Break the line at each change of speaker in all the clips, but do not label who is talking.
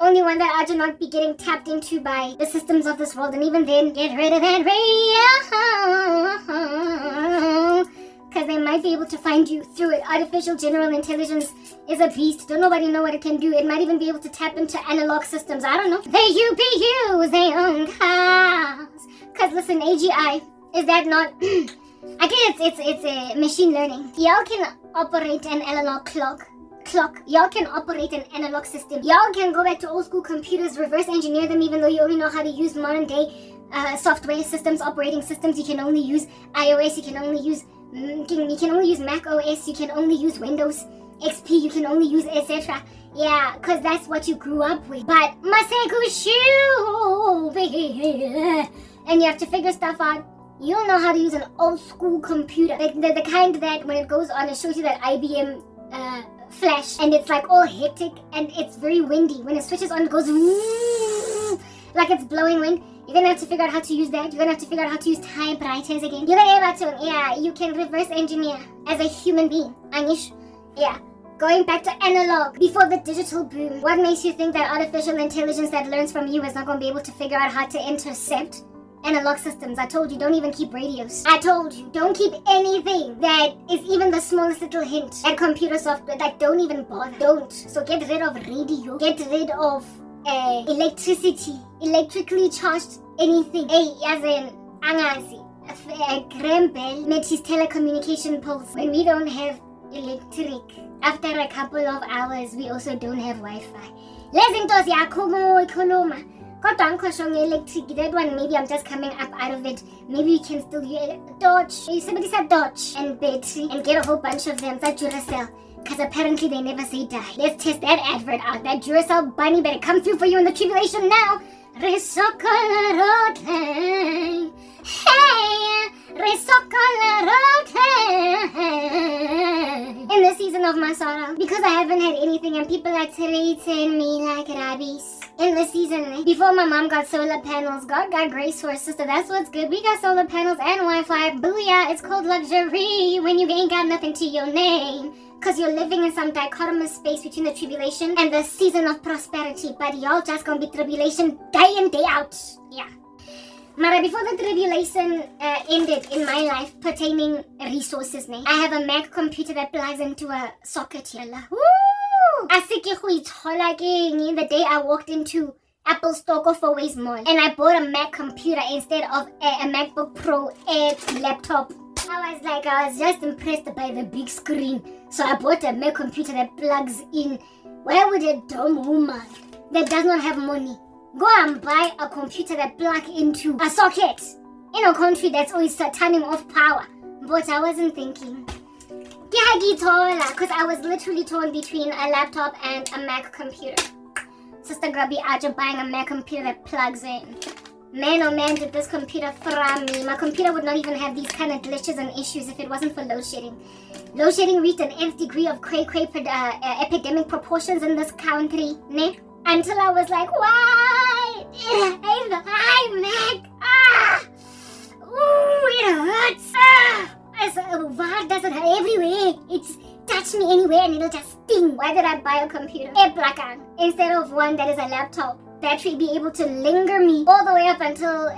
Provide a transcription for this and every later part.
Only one that I do not be getting tapped into by the systems of this world. And even then, get rid of that radio. Because they might be able to find you through it. Artificial general intelligence is a beast. Don't nobody know what it can do. It might even be able to tap into analog systems. I don't know. The UPUs, they own cars. Because listen, AGI, is that not... I guess it's a machine learning. Y'all can operate an analog clock. Y'all can operate an analog system. Y'all can go back to old school computers, reverse engineer them, even though you only know how to use modern day software systems, operating systems. You can only use iOS. You can only use Mac OS. You can only use Windows XP. You can only use etc. Yeah, because that's what you grew up with. But and you have to figure stuff out. You don't know how to use an old school computer, like the kind that when it goes on, it shows you that IBM flash, and it's like all hectic and it's very windy. When it switches on, it goes like it's blowing wind. You're gonna have to figure out how to use that. You're gonna have to figure out how to use typewriters again. You're gonna have to, yeah, you can reverse engineer as a human being. Anish, yeah. Going back to analog, before the digital boom, what makes you think that artificial intelligence that learns from you is not gonna be able to figure out how to intercept analog systems? I told you, don't even keep radios. I told you, don't keep anything that is even the smallest little hint at computer software. Like, don't even bother. Don't. So get rid of radio. Get rid of electricity. Electrically charged anything. Hey, as in, angazi. Grembel met his telecommunication poles. When we don't have electric, after a couple of hours, we also don't have Wi-Fi. Lezintos yakumo ikoloma. Electric, that one, maybe I'm just coming up out of it. Maybe we can still use Dodge. Somebody said Dodge and battery and get a whole bunch of them. That Duracell. Because apparently they never say die. Let's test that advert out. That Duracell bunny better come through for you in the tribulation now. Hey, in the season of my sorrow, because I haven't had anything and people are treating me like rabbies. In the season, before my mom got solar panels, God got grace for her sister. That's what's good. We got solar panels and Wi-Fi. Booyah, it's called luxury when you ain't got nothing to your name. Because you're living in some dichotomous space between the tribulation and the season of prosperity. But y'all just gonna be tribulation day in, day out. Yeah. Mara, before the tribulation ended in my life pertaining resources, I have a Mac computer that plugs into a socket here. Woo! The day I walked into Apple Store of Always Mall and I bought a Mac computer instead of a MacBook Pro laptop. I was just impressed by the big screen. So I bought a Mac computer that plugs in. Why would a dumb woman that does not have money go and buy a computer that plugs into a socket in a country that's always turning off power? But I wasn't thinking. Because I was literally torn between a laptop and a Mac computer. Sister Grubby Aja buying a Mac computer that plugs in. Man, oh man, did this computer from me. My computer would not even have these kind of glitches and issues if it wasn't for load shedding. Load shedding reached an nth degree of cray-cray epidemic proportions in this country, ne? Until I was like, why did I Mac? Ooh, it hurts. Why does it hurt everywhere? It's touch me anywhere and it'll just sting. Why did I buy a computer? Instead of one that is a laptop. Battery be able to linger me all the way up until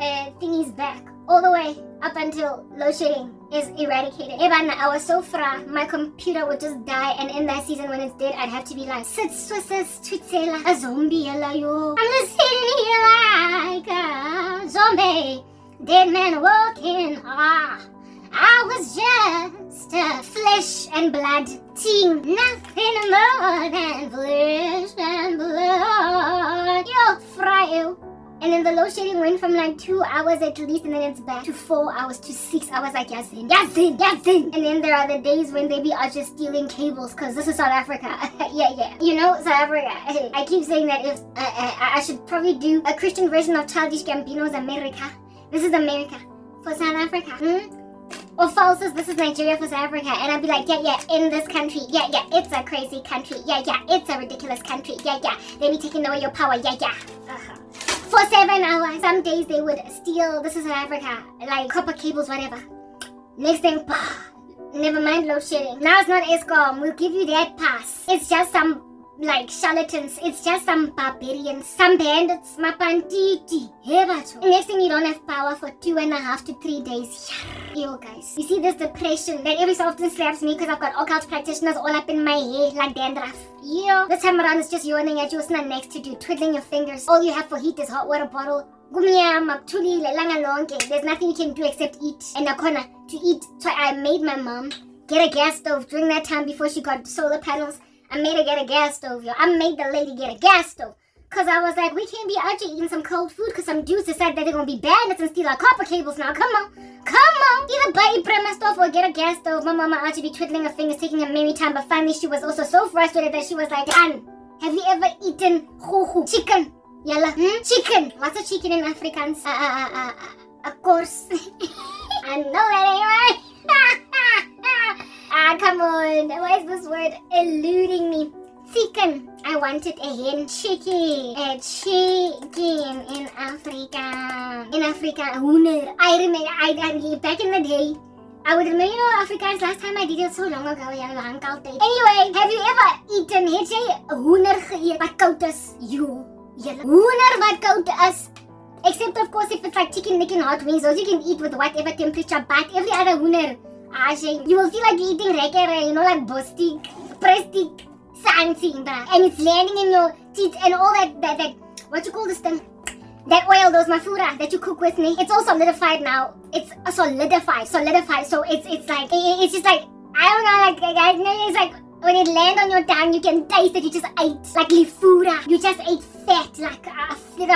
thingy's back. All the way up until load shedding is eradicated. I was so fra, my computer would just die, and in that season when it's dead, I'd have to be like, a zombie, yo. I'm just sitting here like a zombie, dead man walking. I was just flesh and blood team, nothing more than flesh and blood. Yo, fry. And then the load shedding went from like 2 hours at least, and then it's back to 4 hours to 6 hours. Like Yazin. And then there are the days when they are just stealing cables, because this is South Africa. yeah. You know, South Africa. I keep saying that if I should probably do a Christian version of Childish Gambino's America. This is America for South Africa. Or falses, this is Nigeria for South Africa. And I'd be like, yeah, in this country, yeah, it's a crazy country, yeah, it's a ridiculous country, yeah, they be taking away your power, yeah. For 7 hours, some days they would steal, this is South Africa, like copper cables, whatever. Next thing, never mind load shedding. Now it's not ESCOM, we'll give you that pass. It's just some like charlatans. It's just some barbarians, some bandits, mapantiti. And next thing you don't have power for 2.5 to 3 days. Yo guys, you see this depression that every so often slaps me because I've got occult practitioners all up in my hair like dandruff. Yo, this time around it's just yawning at you, it's not next to you, twiddling your fingers. All you have for heat is hot water bottle. There's nothing you can do except eat. And Nakona, to eat, so I made my mom get a gas stove during that time before she got solar panels. I made her get a gas stove, yo. I made the lady get a gas stove. Because I was like, we can't be out here eating some cold food because some dudes decided that they're going to be bandits and steal our copper cables now. Come on. Either buy a premise stove or get a gas stove. My mama out to be twiddling her fingers, taking a merry time. But finally, she was also so frustrated that she was like, Ann, have you ever eaten chicken? Yalla. Chicken. What's a chicken in Afrikaans? Of course. I know that ain't right. Come on. Why is this word eluding me? Chicken. I wanted a hen chicken. A chicken in Africa. In Africa, hoender. I remember, back in the day, I would remember, Afrikaans, last time I did it so long ago. Anyway, have you ever eaten, het jy hoender geëet wat koud is? Yo. Hoender wat koud is. Except of course if it's like chicken licking hot wings, those you can eat with whatever temperature, but every other hoender, you will feel like you're eating regular, like bostik, prestik, something, and it's landing in your teeth and all that, what you call this thing? That oil, those mafura that you cook with me, it's all solidified now. It's solidified. So it's like, it's just like, I don't know, it's like, when it lands on your tongue, you can taste that you just ate like lifura. You just ate fat, like fat. You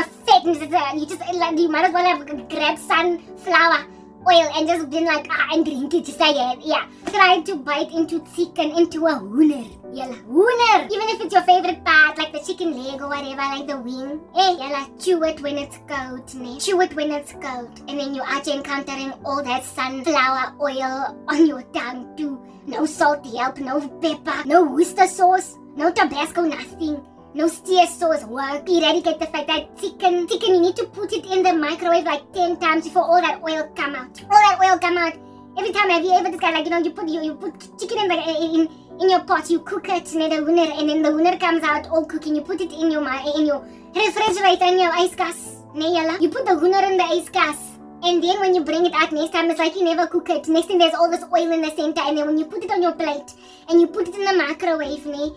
you might as well have grabbed sunflower oil and just been like, and drink it. Just like, yeah. Try to bite into chicken, into a hoender. Hoender. Even if it's your favorite part, like the chicken leg or whatever, like the wing. Chew it when it's cold, Chew it when it's cold. And then you are encountering all that sunflower oil on your tongue too. No salt help, no pepper, no Worcester sauce, no Tabasco, nothing. No steer sauce work. Eradicate the fact that chicken, you need to put it in the microwave like 10 times before all that oil come out. Every time, have you ever this guy, like, you put chicken in your pot, you cook it, the hoender, and then the hoender comes out all cooking. You put it in your refrigerator, in your ice gas. You put the hoender in the ice gas. And then when you bring it out next time, it's like you never cook it. Next thing, there's all this oil in the center. And then when you put it on your plate and you put it in the microwave, next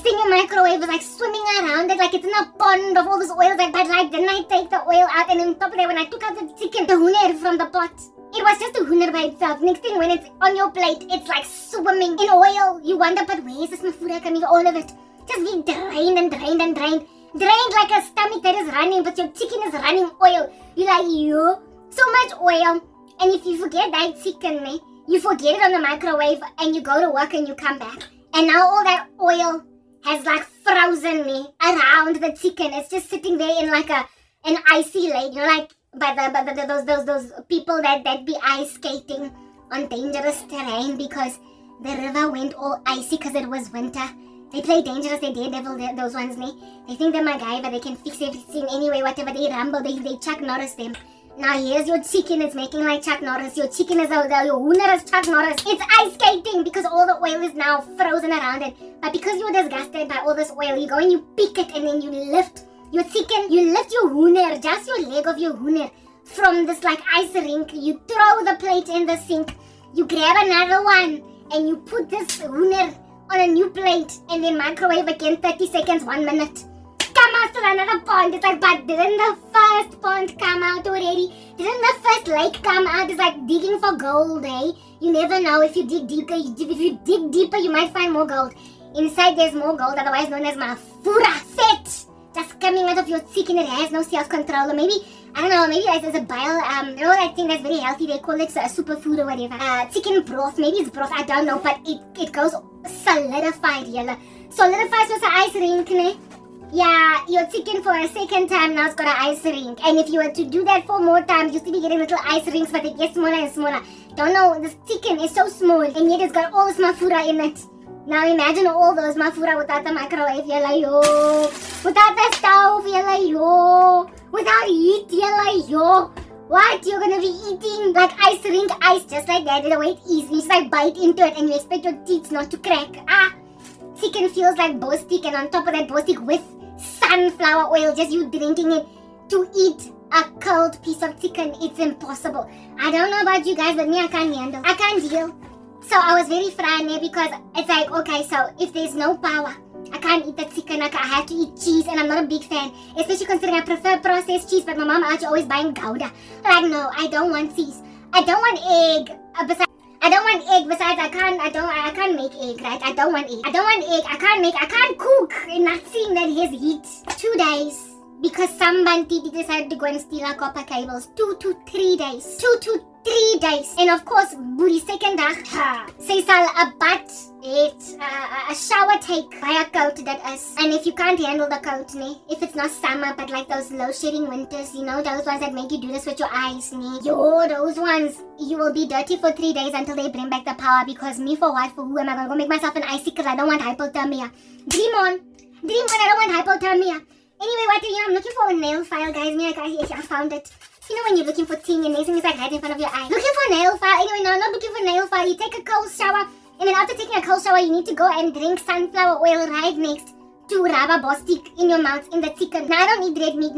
thing your microwave is like swimming around it like it's in a pond of all this oil. But like, then I take the oil out, and on top of that, when I took out the chicken, the hoender from the pot, it was just a hoender by itself. Next thing, when it's on your plate, it's like swimming in oil. You wonder, but where is this mafura coming? All of it just being drained and drained and drained. Drained like a stomach that is running, but your chicken is running oil. You're like, so much oil. And if you forget that chicken, you forget it on the microwave, and you go to work and you come back. And now all that oil has like frozen around the chicken. It's just sitting there in like an icy lake, like by those people that be ice skating on dangerous terrain because the river went all icy because it was winter. They play dangerous, they daredevil, those ones, They think they're MacGyver, they can fix everything anyway, whatever they rumble, they Chuck Norris them. Now here's your chicken, it's making like Chuck Norris. Your chicken is your hoender is Chuck Norris. It's ice skating because all the oil is now frozen around it. But because you're disgusted by all this oil, you go and you pick it and then you lift your chicken, you lift your hoender, just your leg of your hoender from this like ice rink. You throw the plate in the sink, you grab another one and you put this hoender on a new plate and then microwave again 30 seconds, 1 minute. Come out to another pond. It's like, but didn't the first pond come out already? Didn't the first lake come out? It's like digging for gold, You never know. If you dig deeper, you might find more gold. Inside there's more gold, otherwise known as mafura, fat, just coming out of your chicken. It has no self-control. Or maybe, I don't know, maybe it's a bile, that thing that's very healthy. They call it a superfood or whatever. Chicken broth, maybe it's broth, I don't know, but it goes solidified, Solidifies with an ice rink, Yeah, your chicken for a second time now it's got an ice rink. And if you were to do that 4 more times, you still be getting little ice rings, but it gets smaller and smaller. Don't know, this chicken is so small, and yet it's got all this mafura in it. Now imagine all those mafura without the microwave, Without the stove, Without heat, What? You're gonna be eating like ice rink ice just like that, the way it is. You just like bite into it and you expect your teeth not to crack. chicken feels like bostik, and on top of that bostik with sunflower oil, just you drinking it to eat a cold piece of chicken. It's impossible. I don't know about you guys, but me, I can't handle. I can't deal. So I was very frightened because it's like, okay, so if there's no power, I can't eat the chicken. I have to eat cheese, and I'm not a big fan, especially considering I prefer processed cheese. But my mom actually always buying Gouda. Like, no, I don't want cheese. I don't want egg. Besides, I can't make egg, right? I don't want egg. I can't cook. Nothing that has heat. 2 days. Because somebody decided to go and steal our copper cables. 2 to 3 days. 2 to 3 days. And of course, Boerie second dag, sy sal a bad a shower take by a coat that is. And if you can't handle the coat, if it's not summer, but like those low shedding winters, you know, those ones that make you do this with your eyes, yo, those ones, you will be dirty for 3 days until they bring back the power. Because me, for who am I gonna go make myself an icicle? I don't want hypothermia. Dream on, I don't want hypothermia. Anyway, I'm looking for a nail file, guys. I found it. You know when you're looking for thing and everything is like right in front of your eye. Looking for a nail file. Anyway, no, not looking for a nail file. You take a cold shower, and then after taking a cold shower, you need to go and drink sunflower oil right next to rubber bostik in your mouth in the chicken. Now, I don't eat red meat,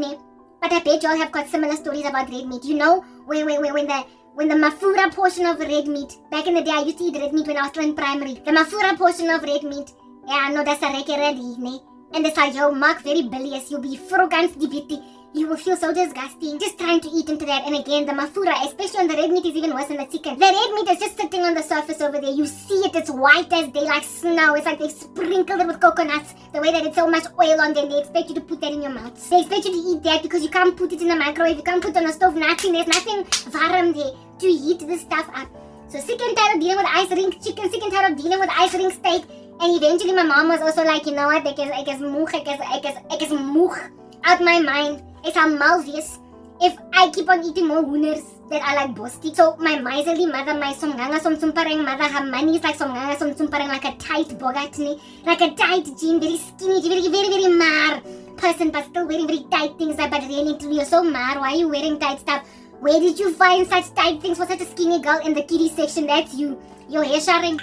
but I bet you all have got similar stories about red meat. You know, when the mafura portion of red meat, back in the day, I used to eat red meat when I was still in primary. The mafura portion of red meat, yeah, no, that's a ready, and that's how you'll mark very bilious. You'll be frogans dibiti. You will feel so disgusting just trying to eat into that. And again, the mafura, especially on the red meat, is even worse than the chicken. The red meat is just sitting on the surface over there. You see it, it's white as day, like snow. It's like they've sprinkled it with coconuts. The way that it's so much oil on there, they expect you to put that in your mouth. They expect you to eat that because you can't put it in the microwave. You can't put it on a stove, nothing. There's nothing warm there to heat this stuff up. So sick and tired of dealing with ice ring chicken, sick and tired of dealing with ice ring steak. And eventually my mom was also like, you know what, ek is moeg out my mind. It's a malvies if I keep on eating more hoenders that are like bostik. So my miserly mother, my somnganga somtsumparang mother, her money is like somnganga somtsumparang, like a tight bogat, like a tight jean, very skinny, very mar person, but still wearing very tight things. But really, you're so mar, why are you wearing tight stuff? Where did you find such tight things for such a skinny girl in the kiddie section? That's you. Your hair sharing.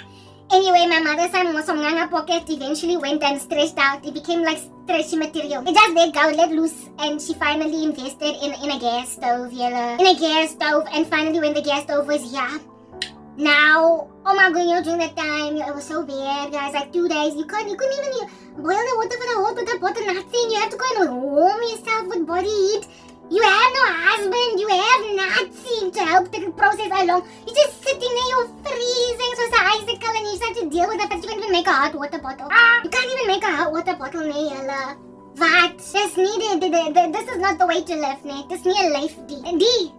Anyway, my mother's somnganga pocket eventually went and stretched out. It became like stretchy material. It just let loose, and she finally invested in a gas stove, and finally when the gas stove was here, now, oh my god, during that time, it was so bad, guys. Like 2 days, you couldn't even boil the water for the hot water, nothing. You have to go and warm yourself with body heat. You have no husband, you have nothing to help the process along. You're just sitting there, you're freezing, so it's an icicle, and you just have to deal with it, but you can't even make a hot water bottle. You can't even make a hot water bottle, Yella. What? This is not the way to live, This nie 'n life,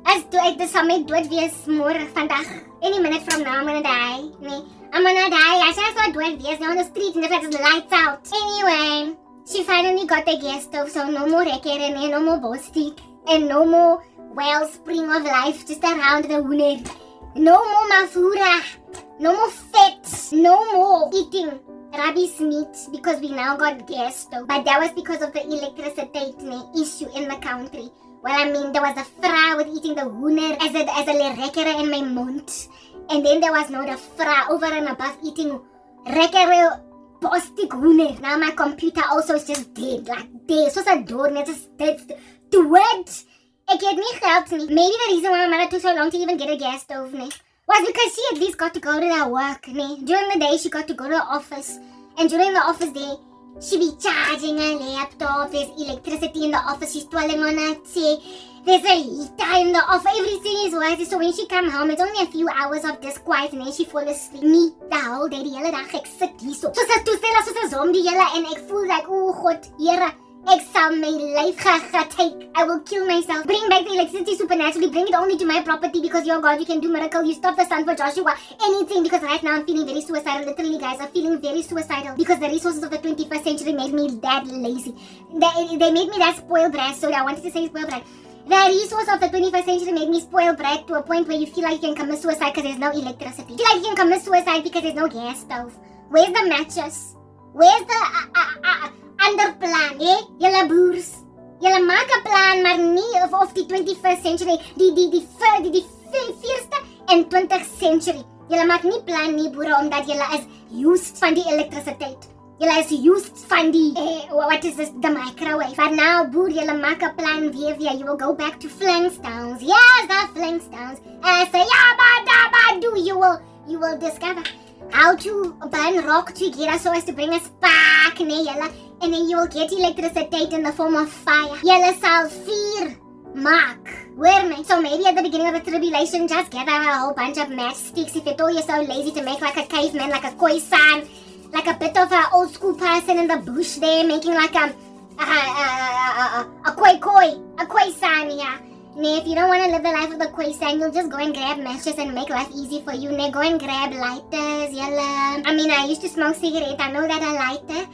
as ek dis sal my dood wees môre vandag. Any minute from now, I'm gonna die, I'm gonna die. I just saw dood wees on the street, and the lights out. Anyway, she finally got the gas stove, so no more rekker, no more bostik. And no more wellspring of life just around the hoender. No more mafura. No more fat. No more eating rubbish meat because we now got gas stove. But that was because of the electricity issue in the country. Well, I mean, there was a fra with eating the hoender as a lerekere in my mond. And then there was no the fra over and above eating rekere bostik hoender. Now my computer also is just dead. Like dead. So it's a door and it's just dead. What? Ek het nie geld nie. Maybe the reason why my mother took so long to even get a gas stove was because she at least got to go to her work. During the day she got to go to the office, and during the office day she be charging her laptop. There's electricity in the office. She's twirling on her chair. There's a heater in the office. Everything is working. So when she come home, it's only a few hours of this quiet, and then she fall asleep. Me, the whole day, die hele dag ek sit hier so. Soos 'n toestel, soos 'n zombie julle, en ek voel like, oh God, Here, ek sal my life take. I will kill myself. Bring back the electricity supernaturally. Bring it only to my property because your God, you can do miracle. You stop the sun for Joshua. Anything, because right now I'm feeling very suicidal. Literally, guys, I'm feeling very suicidal because the resources of the 21st century made me that lazy. They made me that spoiled brat. So I wanted to say spoiled brat. The resource of the 21st century made me spoiled brat to a point where you feel like you can commit suicide because there's no electricity. You feel like you can commit suicide because there's no gas stove. Where's the matches? Where's the ander plan, Julle boers. Julle maak 'n plan, maar nie of die 21st century, die firste en 20th century. Julle maak nie plan nie, boere, omdat julle is used van die elektrisiteit. Julle is used van die, what is this, the microwave. But now, boer, julle maak 'n plan weer. You will go back to Flintstones. Yes, the Flintstones. And say, you will discover how to burn rock together so as to bring a spark, nee, julle. And then you will get electricity in the form of fire. Julle sal vuur maak. Hoor my? So maybe at the beginning of the tribulation, just gather a whole bunch of matchsticks. If you told you're so lazy to make like a caveman, like a khoisan, like a bit of an old school person in the bush there, making like a khoisan, yeah. Now, if you don't want to live the life of the khoisan, you'll just go and grab matches and make life easy for you. Now, go and grab lighters, yalla. I mean, I used to smoke cigarette. I know that a lighter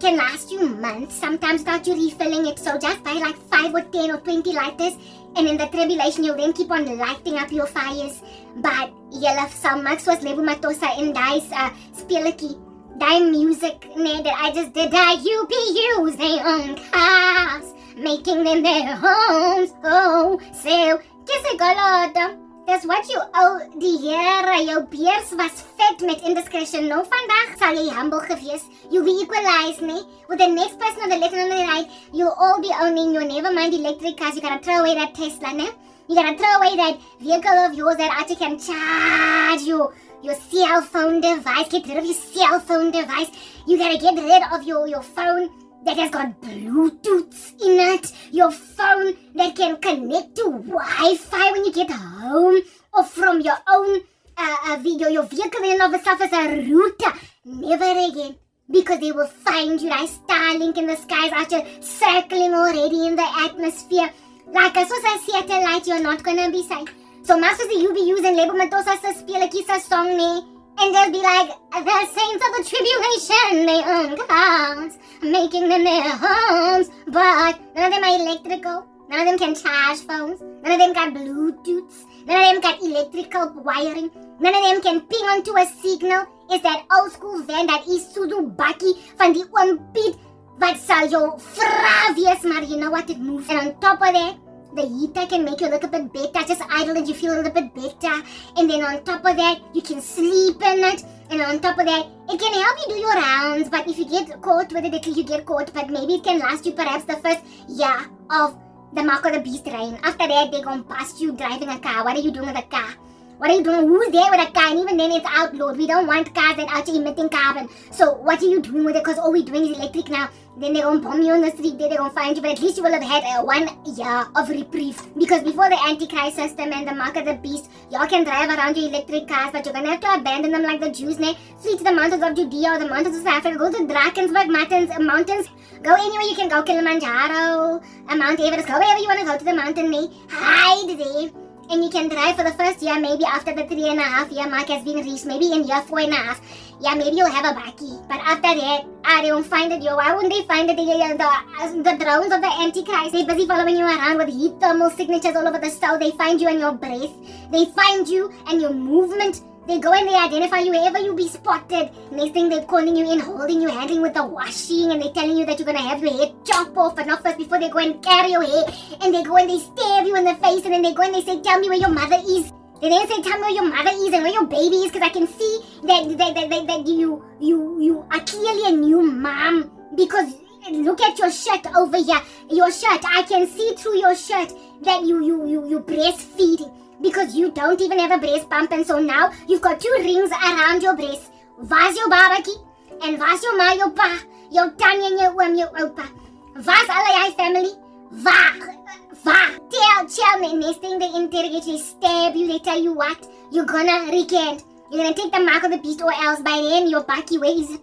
can last you months, sometimes without you refilling it. So just buy like 5 or 10 or 20 lighters, and in the tribulation, you'll then keep on lighting up your fires. But yalla, so much was lebu matosa in dice spillicky. Die music, nee, that I just did that UPUs, they own cars, making them their homes. Oh, so, kiss a that's what you owe die Here. Jou beers was vet met indiscretion. Nou vandag sal jy humble gewees. You'll be equalized, nee? With the next person on the left and on the right, you'll all be owning your never mind electric cars. You gotta throw away that Tesla, nee? You gotta throw away that vehicle of yours that actually can charge you. Your cell phone device. Get rid of your cell phone device. You gotta get rid of your phone that has got Bluetooth in it. Your phone that can connect to Wi-Fi when you get home, or from your own your vehicle in of itself as a router. Never again. Because they will find you like Starlink in the skies after circling already in the atmosphere. Like as a satellite, you're not gonna be safe. So masters that you be using label matosa sa spelakisa song me, and they'll be like the saints of the tribulation, they own cars, making them their homes, but none of them are electrical, none of them can charge phones, none of them got Bluetooths, none of them got electrical wiring, none of them can ping onto a signal. It's that old school van that is Sudu Baki van die oom Piet, wat sal jou vra wees, maar you know what, it moves. And on top of that, the heater can make you a little bit better, just idle and you feel a little bit better. And then on top of that, you can sleep in it. And on top of that, it can help you do your rounds. But if you get caught with it, you get caught. But maybe it can last you perhaps the first year of the Mark of the Beast reign. After that, they're going to pass you driving a car. What are you doing with a car? What are you doing? Who's there with a car? And even then it's outlawed. We don't want cars that are emitting carbon. So what are you doing with it? Because all we're doing is electric now. Then they're going to bomb you on the street. They're going to find you. But at least you will have had 1 year of reprieve. Because before the Antichrist system and the Mark of the Beast, y'all can drive around your electric cars. But you're going to have to abandon them like the Jews. Flee to the mountains of Judea or the mountains of Africa. Go to Drakensberg mountains. Go anywhere you can go. Kilimanjaro, Mount Everest. Go wherever you want to go to the mountain. Hide there. And you can drive for the first year, maybe after the 3.5 year mark has been reached, maybe in year 4.5. Yeah, maybe you'll have a baki. But after that, they won't find it. Why wouldn't they find it? The drones of the Antichrist, they're busy following you around with heat thermal signatures all over the cell. They find you in your breath. They find you and your movement. They go and they identify you wherever you be spotted. Next thing they're calling you in, holding you, handling with the washing, and they're telling you that you're going to have your hair chopped off, but not first before they go and carry your hair. And they go and they stab you in the face, and then they go and they say, tell me where your mother is. They then say, tell me where your mother is and where your baby is, because I can see that you are clearly a new mom. Because look at your shirt over here. Your shirt, I can see through your shirt that you breastfeeding. Because you don't even have a breast pump, and so now you've got 2 rings around your breast. Was your babaki, and was your ma, your pa, your tanya, your oom, your opa. Was alle family? Tell me. Next thing they interrogate you, they stab you, they tell you what? You're gonna recant. You're gonna take the Mark of the Beast, or else by then your baki, where is it?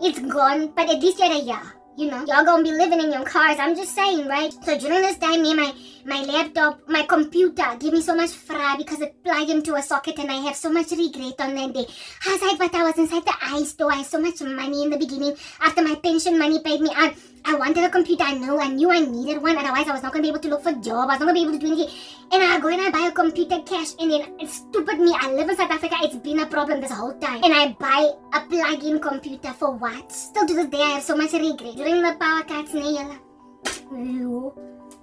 It's gone, but at least you had a year. You know, y'all gonna be living in your cars. I'm just saying, right? So during this time, my laptop, my computer gave me so much fra because it plugged into a socket, and I have so much regret on that day. I was like, but I was inside the iStore. I had so much money in the beginning. After my pension money paid me out, I wanted a computer. I knew I needed one. Otherwise, I was not gonna be able to look for a job. I was not gonna be able to do anything. And I go and I buy a computer cash, and then stupid me, I live in South Africa. It's been a problem this whole time. And I buy a plug-in computer for what? Still to this day, I have so much regret. During the power cuts,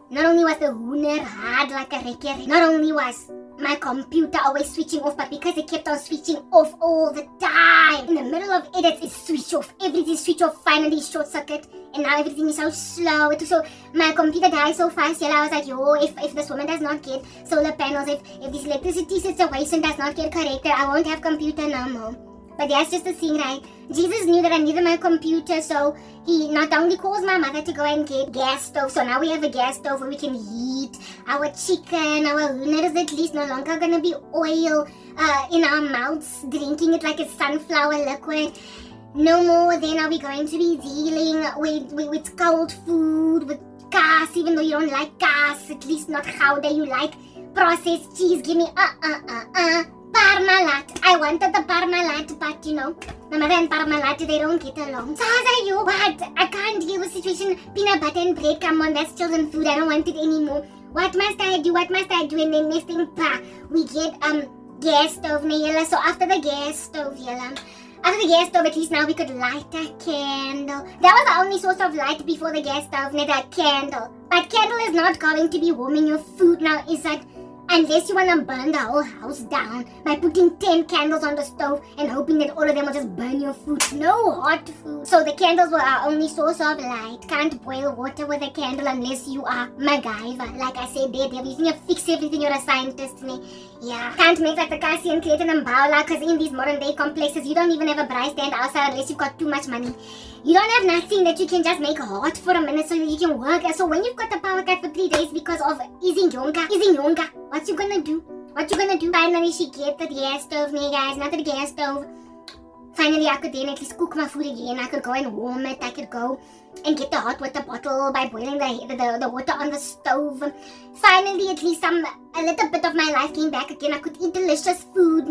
not only was the hooner hard like a record, not only was my computer always switching off, but because it kept on switching off all the time. In the middle of edits, it switched off. Everything switched off, finally short circuit, and now everything is so slow. So my computer died so fast. I was like, yo, if this woman does not get solar panels, if this electricity situation does not get corrected, I won't have computer no more. But that's just the thing, right? Jesus knew that I needed my computer, so he not only calls my mother to go and get gas stove. So now we have a gas stove where we can heat our chicken. Our hooner is at least no longer gonna be oil in our mouths, drinking it like it's sunflower liquid. No more then are we going to be dealing with cold food, with gas, even though you don't like gas, at least not Gouda, you like processed cheese. Give me Parmalat. I wanted the Parmalat, but you know, my mother and Parmalat, they don't get along. So I was like, yo, what? I can't deal with situation. Peanut butter and bread, come on, that's children food. I don't want it anymore. What must I do? What must I do? And then next thing, we get gas stove, yella. So after the gas stove, yella. After the gas stove, at least now we could light a candle. That was the only source of light before the gas stove, not a candle. But candle is not going to be warming your food now, is that? Unless you want to burn the whole house down by putting 10 candles on the stove and hoping that all of them will just burn your food. No hot food. So the candles were our only source of light. Can't boil water with a candle unless you are MacGyver. Like I said, you can fix everything, you're a scientist. Yeah. Can't make like the Kasi and Clayton and Baula, because in these modern day complexes, you don't even have a braai stand outside unless you've got too much money. You don't have nothing that you can just make hot for a minute so that you can work. So when you've got the power cut for 3 days because of Izinyonga, what you gonna do? Finally, she get the gas stove, guys, not the gas stove. Finally, I could then at least cook my food again. I could go and warm it. I could go and get the hot water bottle by boiling the water on the stove. Finally, at least a little bit of my life came back again. I could eat delicious food,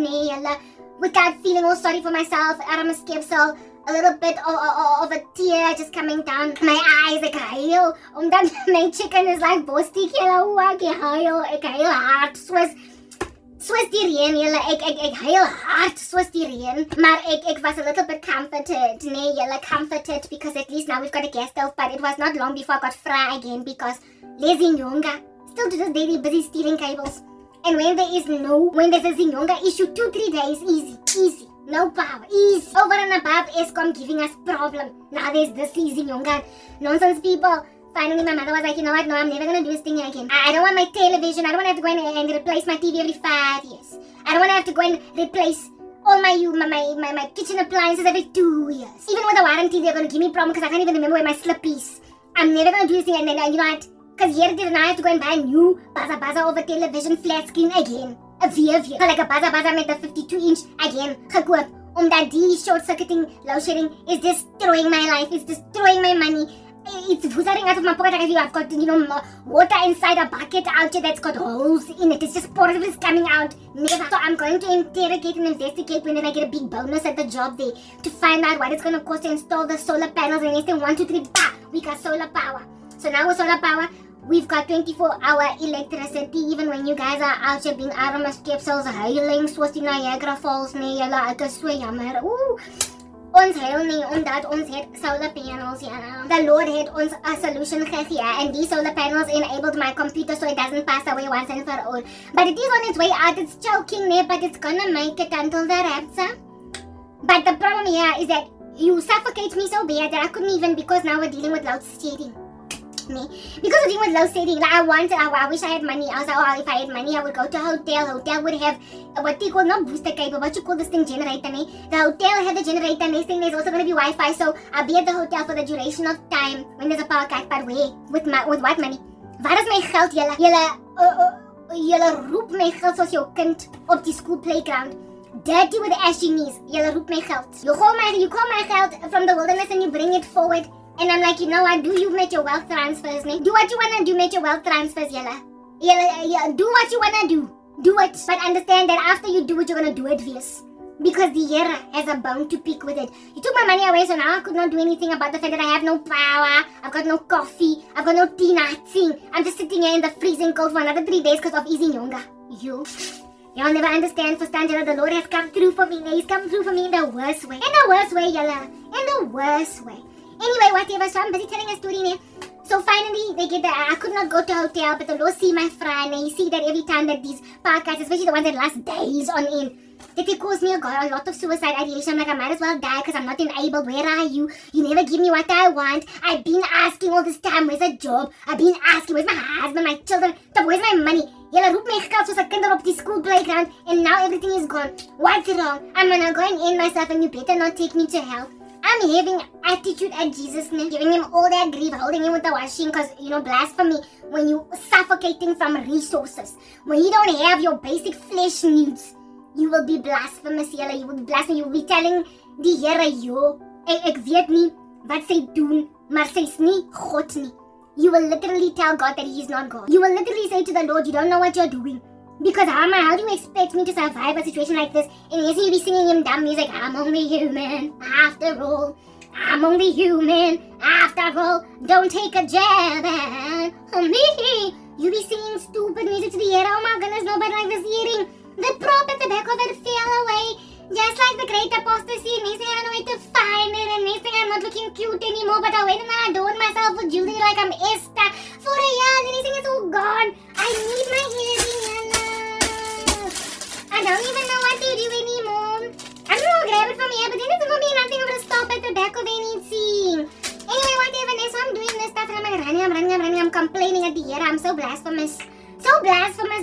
without feeling all sorry for myself. Arme skepsel. A little bit of a tear just coming down my eyes. Ek huil omdat my chicken is like bostie hoe ek huil. Ek huil hard soos die reën. Ek huil hard soos die reën. Maar ek was a little bit comforted. Comforted because at least now we've got a gas stove. But it was not long before I got fry again because Lazy Nyonga still to this day they're busy stealing cables. And when there's a Zinyonga issue, 2-3 days, easy. No power, easy. Over and above Eskom giving us problem. Now there's this easy Nyonga. Nonsense people. Finally my mother was like, you know what, no, I'm never gonna do this thing again. I don't want my television, I don't want to have to go and replace my TV every 5 years. I don't want to have to go and replace all my kitchen appliances every 2 years. Even with a warranty, they're gonna give me problem because I can't even remember where my slip is. I'm never gonna do this thing, and then you know what? Because here did I have to go and buy a new baza over television flat screen again. A VV. So like a baza met the 52-inch again. Gekoop. Omdat die short-circuiting load shedding is destroying my life. It's destroying my money. It's woozering out of my pocket. I've got, water inside a bucket out here that's got holes in it. It's just pouring, it's coming out. Never. So I'm going to interrogate and investigate when then I get a big bonus at the job there to find out what it's going to cost to install the solar panels. And next thing, 1, 2, 3, we got solar power. So now with solar power, we've got 24-hour electricity. Even when you guys are out here being arme skepsels, huiling, soos die Niagara Falls, julle, ek is so jammer. Ons huil nie, omdat ons het solar panels, The Lord had ons a solution gegee, and these solar panels enabled my computer so it doesn't pass away once and for all. But it is on its way out, it's choking me, but it's gonna make it until the rapture. But the problem here is that you suffocate me so bad that I couldn't even, because now we're dealing with load shedding. Because of dealing with load shedding, like I wish I had money. I was like, if I had money, I would go to a hotel. Hotel would have what they call not booster cable, what you call this thing, generator. The hotel had the generator. Next thing, there's also going to be Wi-Fi. So I'll be at the hotel for the duration of time when there's a power cut. But where? With what money? Waar is my geld, julle roep my geld soos jou kind op die school playground. Dirty with ashy knees. Julle roep my geld. You call my geld from the wilderness and you bring it forward. And I'm like, you know what, do you make your wealth transfers, Do what you wanna do, make your wealth transfers, Yella, do what you wanna do. Do it. But understand that after you do it, you're gonna do it fierce. Because the Here has a bone to pick with it. You took my money away, so now I could not do anything about the fact that I have no power, I've got no coffee, I've got no tea, nothing. I'm just sitting here in the freezing cold for another 3 days because of Izinyonga. Y'all never understand, Verstaan julle, the Lord has come through for me. He's come through for me in the worst way. In the worst way, Yella. In the worst way. Anyway, whatever, so I'm busy telling a story now. So finally, they get there. I could not go to a hotel, but the Lord see my friend, and he see that every time that these podcasts, especially the ones that last days on end, that they cause me a lot of suicide ideation. I'm like, I might as well die because I'm not enabled. Where are you? You never give me what I want. I've been asking all this time, where's a job? I've been asking, where's my husband, my children? Where's my money? Julle roep my geld soos 'n kinder op die school playground, and now everything is gone. What's wrong? I'm gonna go and end myself, and you better not take me to hell. I'm having attitude at Jesus' name, giving him all that grief, holding him with the washing, because, blasphemy, when you suffocating from resources, when you don't have your basic flesh needs, you will be blasphemous, julle. You will be blasphemous. You will be telling die Here, ek weet nie wat sy doen, maar sy's nie God nie. You will literally tell God that he is not God. You will literally say to the Lord, you don't know what you're doing. Because how do you expect me to survive a situation like this? And yes, you'll be singing him dumb music. I'm only human, after all. I'm only human, after all. Don't take a jab at me. You'll be singing stupid music to the Here. Oh my goodness, nobody like this hearing. The prop at the back of it fell away. Just like the great apostasy. Next thing I don't know where to find it. And next thing I'm not looking cute anymore. But I went and I adorned myself with jewelry like I'm Esther for a year. And anything is all gone. I need my hearing. I don't even know what to do anymore. I'm gonna grab it from here, but then it's gonna be nothing. I'm gonna stop at the back of anything. Anyway, whatever. So I'm doing this stuff and I'm running. I'm complaining at the Here. I'm so blasphemous.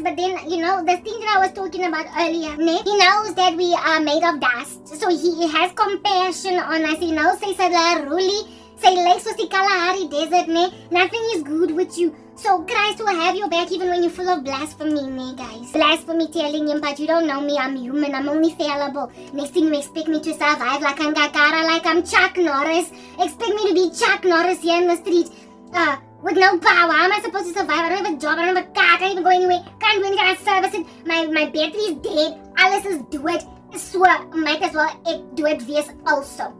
But then, the thing that I was talking about earlier, he knows that we are made of dust. So he has compassion on us. He knows, say like soos die Kalahari desert, nothing is good with you. So Christ will have your back even when you're full of blasphemy, guys. Blasphemy telling him, but you don't know me, I'm human, I'm only fallible. Next thing you expect me to survive like I'm Gakara, like I'm Chuck Norris. Expect me to be Chuck Norris here in the street. With no power. How am I supposed to survive? I don't have a job, I don't have a car, I can't even go anywhere. Can't do anything, I service it. My battery is dead. Alles is do it. So might as well do it this also.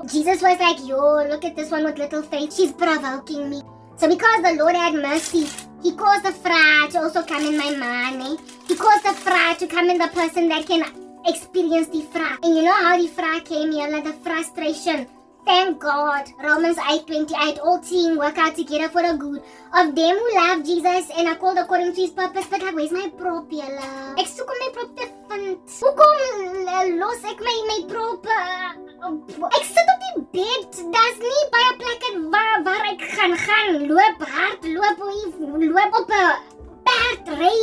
Jesus was like, look at this one with little faith. She's provoking me. So because the Lord had mercy, he caused the fra to also come in my mind. He caused the fra to come in the person that can experience the fra. And you know how the fra came here, like the frustration. Thank God, Romans 8:28, all things work out together for the good of them who love Jesus and are called according to his purpose. But where's my prop, julle? Ek soek om my prop te vind. Hoekom los ek my prop? Ek sit op die bed. Daar's nie baie plekke waar ek gaan loop, hardloop op 'n perd ry.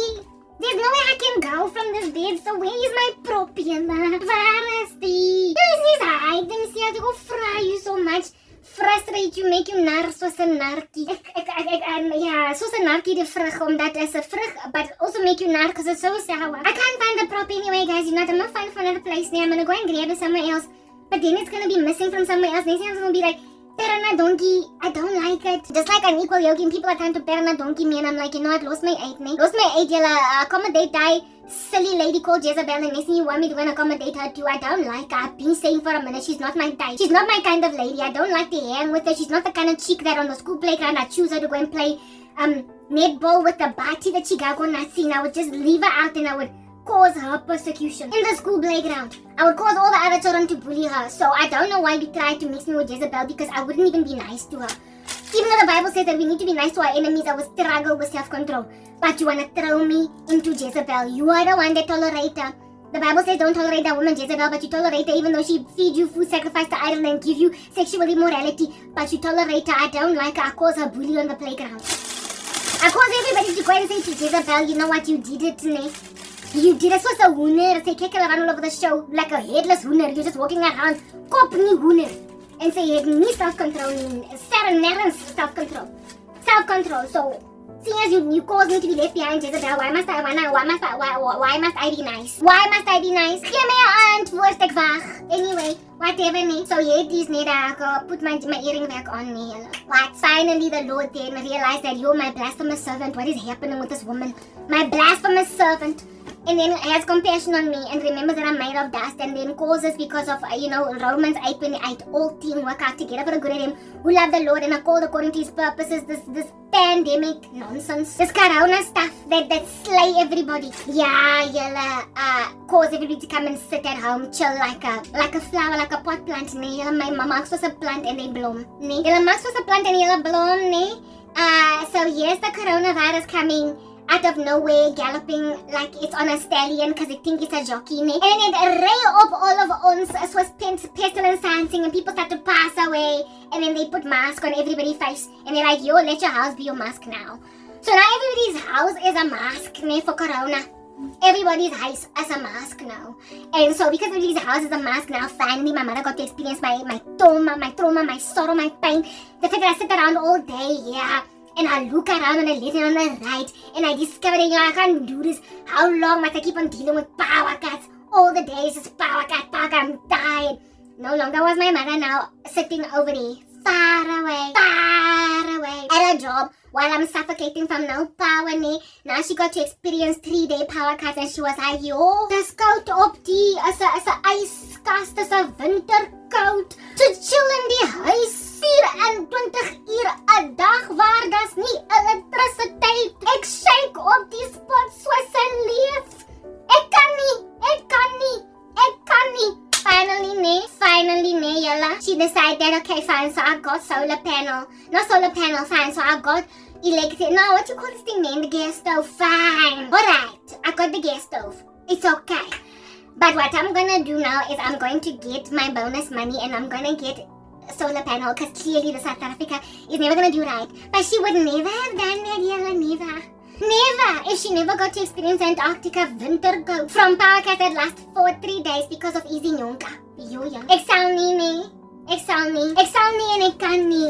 There's no way I can go from this bed, so where is my prop, julle? Waar is die? This is hiding, see, I go fry you so much. Frustrate you, make you nar soos 'n narkie. Soos 'n narkie die vrug, omdat is 'n vrug, but also make you nar because it's so sour. I can't find the prop anyway, guys. I'm not finding from another place now. I'm gonna go and grab it somewhere else. But then it's gonna be missing from somewhere else. Next time it's gonna be like, Perana donkey, I don't like it. Just like unequal yoking, people are trying to Perana donkey me, and I'm like, I lost my 8, man. Lost my 8, you'll accommodate die silly lady called Jezebel, and next thing you want me to go and accommodate her too. I don't like her. I've been saying for a minute, she's not my type. She's not my kind of lady. I don't like to hang with her. She's not the kind of chick that on the school playground I choose her to go and play netball with the bati that she got go nutsy, and I would just leave her out and I would cause her persecution in the school playground. I would cause all the other children to bully her. So I don't know why we tried to mix me with Jezebel, because I wouldn't even be nice to her. Even though the Bible says that we need to be nice to our enemies, I would struggle with self-control. But you want to throw me into Jezebel. You are the one that tolerate her. The Bible says don't tolerate that woman Jezebel, but you tolerate her even though she feeds you food, sacrifice to idol, and give you sexual immorality. But you tolerate her. I don't like her. I cause her bully on the playground. I cause everybody to go and say to Jezebel, you know what, you did it, ne? You did it. So it's a hooner. Say, kyk hulle run all over the show like a headless hooner. You're just walking around, kop nie hooner. And say, you had nie self-control, nergens self-control. Self-control. So, seeing as you caused me to be left behind, Jezebel, why must I be nice? Why must I be nice? Gee my antwoord, ek wag. Anyway, whatever, ne? So, jy het these net, put my earring back on, ne? What? Finally, the Lord then realized that you're my blasphemous servant. What is happening with this woman? My blasphemous servant. and then has compassion on me and remembers that I'm made of dust, and then causes because of, Romans 8:28, all things work out together for the good of them who love the Lord and are called according to his purposes. This pandemic nonsense, this corona stuff that slay everybody. Yeah, cause everybody to come and sit at home, chill like a flower, like a pot plant. Nee, my mama was a plant and they bloom. Nee, my mama was a plant and they bloom. Nee. So here's the coronavirus coming out of nowhere, galloping like it's on a stallion because they think it's a jockey. Nee. And then it ray up all of ons as was pestilence dancing, and people start to pass away, and then they put mask on everybody's face, and they're like, yo, let your house be your mask now. So now everybody's house is a mask, nee, for corona. Everybody's house is a mask now. And so because everybody's house is a mask now, finally my mother got to experience my trauma, my sorrow, my pain. The fact that I sit around all day, yeah, and I look around on the left and on the right, and I discover that, I can't do this. How long must I keep on dealing with power cuts? All the days is power cut, I'm tired. No longer was my mother now sitting over there, far away, at a job, while I'm suffocating from no power. Nee. Now she got to experience 3-day power cuts, and she was like, yo, dis koud op die, is a ijskast, is a winterkoud, to chill in die huis, 24 uur a dag, waar das nie elektrisiteit. Ek shake op die spot soos 'n leef. Ek kan nie. Finally, nee, yalla. She decided, okay, fine, so I got solar panel. No solar panel, fine, so I got electric. No, what you call this thing, man? The gas stove, fine. Alright, I got the gas stove. It's okay. But what I'm gonna do now is I'm going to get my bonus money and I'm gonna get a solar panel, because clearly the South Africa is never gonna do right. But she would never have done that, yalla, never. If she never got to experience Antarctica winter go from power cuts that last for 3 days because of easy nyonka. Ek sal nie en ek kan nie.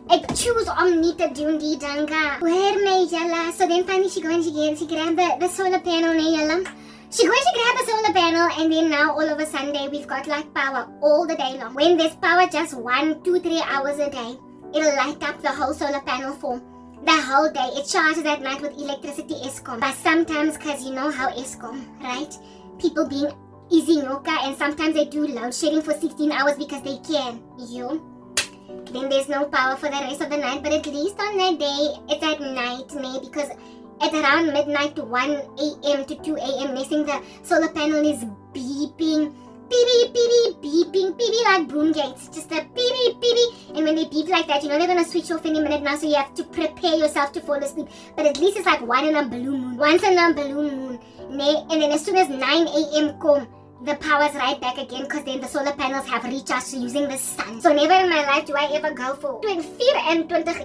Ek choose om nie te doen die dinge. Hoor my, jalla. So then finally she grabbed the solar panel, nee, jalla. She grabbed the solar panel, and then now all of a sudden we've got like power all the day long. When there's power just 1, 2, 3 hours a day, it'll light up the whole solar panel for the whole day. It charges at night with electricity Eskom. But sometimes, because you know how Eskom, right? People being easy nyoka, and sometimes they do load shedding for 16 hours because they can. Then there's no power for the rest of the night. But at least on that day, it's at night, nee, because at around midnight to 1 a.m. to 2 a.m., next thing the solar panel is beeping. Beeping like broom gates. Just a beep. And when they beep like that, you know they're gonna switch off any minute now, so you have to prepare yourself to fall asleep. But at least it's like once in a blue moon. And then as soon as 9 a.m. come, the power's right back again, because then the solar panels have recharged using the sun. So never in my life do I ever go for 24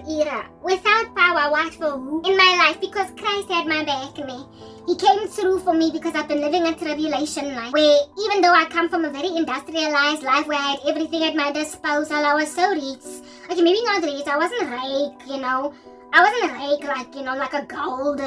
uur without power. What for who? In my life, because Christ had my back, me. He came through for me because I've been living a tribulation life, where even though I come from a very industrialized life where I had everything at my disposal, I was so rich. Okay, maybe not rich, I wasn't rich, you know. I wasn't rich like, you know, like a gold,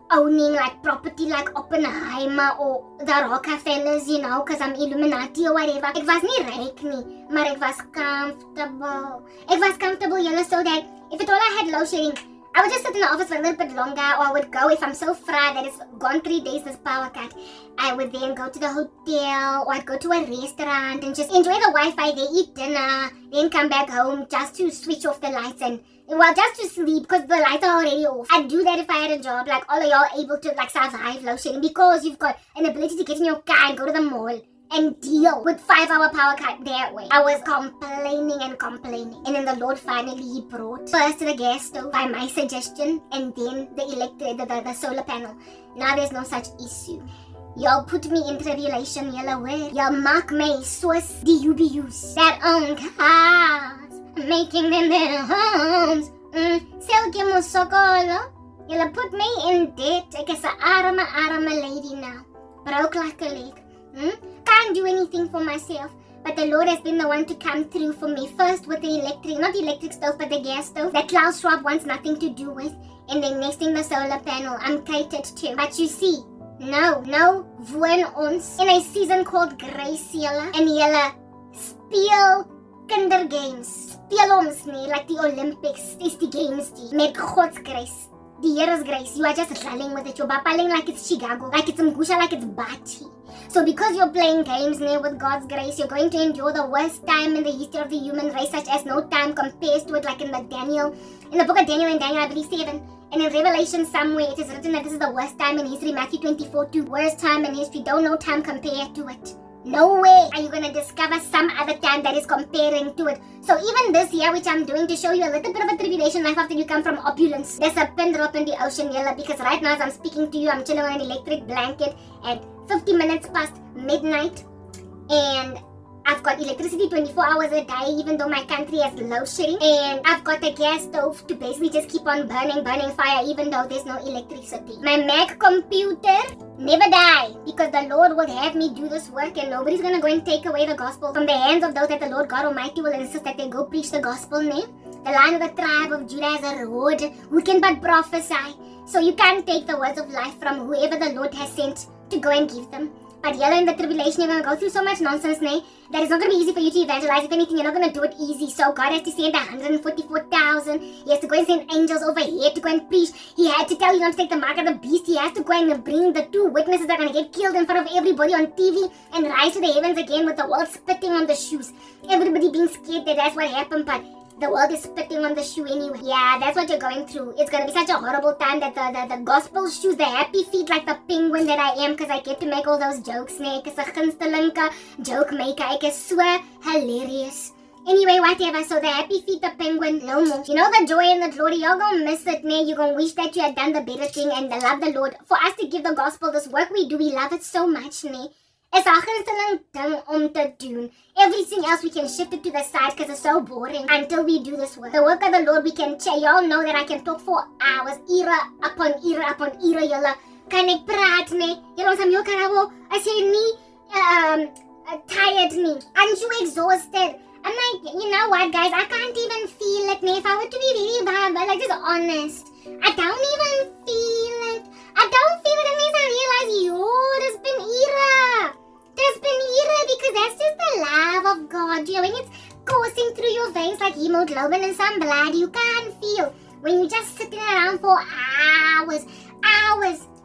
owning like property like Oppenheimer or the Rockefellers, you know, because I'm Illuminati or whatever. Ek was nie rich nie, maar ek was comfortable. Ek was comfortable, you know, so that if at all I had load shedding, I would just sit in the office for a little bit longer, or I would go, if I'm so fried that it's gone 3 days, this power cut, I would then go to the hotel, or I'd go to a restaurant and just enjoy the Wi-Fi, they eat dinner, then come back home just to switch off the lights and, well, just to sleep, because the lights are already off. I'd do that if I had a job, like all of y'all able to like survive load shedding, because you've got an ability to get in your car and go to the mall and deal with 5-hour power cut that way. I was complaining. And then the Lord finally, he brought first the gas stove by my suggestion, and then the solar panel. Now there's no such issue. Y'all put me in tribulation, y'all aware. Y'all mock me soos die UBUs that own cars, making them their homes. Selke mo sokolo. Y'all put me in debt. Ek is a arme lady now. Broke like a leg. Can't do anything for myself, but the Lord has been the one to come through for me. First with the not the electric stove, but the gas stove that Klaus Schwab wants nothing to do with, and then next thing the solar panel. I'm catered to. But you see, no, woon ons in a season called Grace, julle, en julle speel kindergames. Speel ons nie, like the Olympics is the games die, met God's grace. the Here's grace, you are just running with it. You're bapaling like it's Chicago, like it's Mgusha, like it's Bati. So because you're playing games now with God's grace, you're going to endure the worst time in the history of the human race, such as no time compares to it, like in the book of Daniel, in Daniel, I believe 7. And in Revelation somewhere, it is written that this is the worst time in history, Matthew 24:2. Worst time in history, don't know time compared to it. No way are you going to discover some other time that is comparing to it. So even this year, which I'm doing to show you a little bit of a tribulation life after you come from opulence, there's a pin drop in the ocean yellow, because right now as I'm speaking to you, I'm chilling on an electric blanket at 50 minutes past midnight. And I've got electricity 24 hours a day, even though my country has load shedding. And I've got a gas stove to basically just keep on burning fire, even though there's no electricity. My Mac computer never die, because the Lord will have me do this work, and nobody's going to go and take away the gospel from the hands of those that the Lord God Almighty will insist that they go preach the gospel name. The Lion of the tribe of Judah is a road who can but prophesy. So you can't take the words of life from whoever the Lord has sent to go and give them. But yellow in the tribulation, you're going to go through so much nonsense, nay, that it's not going to be easy for you to evangelize. If anything, you're not going to do it easy. So God has to send 144,000. He has to go and send angels over here to go and preach. He had to tell you not to take the mark of the beast. He has to go and bring the 2 witnesses that are going to get killed in front of everybody on TV and rise to the heavens again with the world spitting on the shoes. Everybody being scared that that's what happened, but the world is spitting on the shoe anyway. Yeah, that's what you're going through. It's going to be such a horrible time that the gospel shoes, the happy feet like the penguin that I am, because I get to make all those jokes. Nee, ek is 'n gunstelinke joke maker. Ek is so hilarious. Anyway, whatever. So the happy feet, the penguin, no more. You know the joy and the glory, you're going to miss it, nee. You're going to wish that you had done the better thing and love the Lord. For us to give the gospel, this work we do, we love it so much, nee. It's a gunsteling ding om te doen. Everything else we can shift it to the side because it's so boring until we do this work. The work of the Lord we can check. Y'all know that I can talk for hours, era upon era upon era. Y'all kan ek praat, nee. Y'all ons am jou Karabo. I say nie tired, nee. I'm so exhausted. I'm like, you know what, guys? I can't even feel it, nee. If I were to be really bad, but like just honest, I don't even feel it. I don't feel it, and then I realize, yo, there's been era. There's been era, because that's just the love of God. You know, when it's coursing through your veins like hemoglobin and some blood, you can't feel. When you're just sitting around for hours.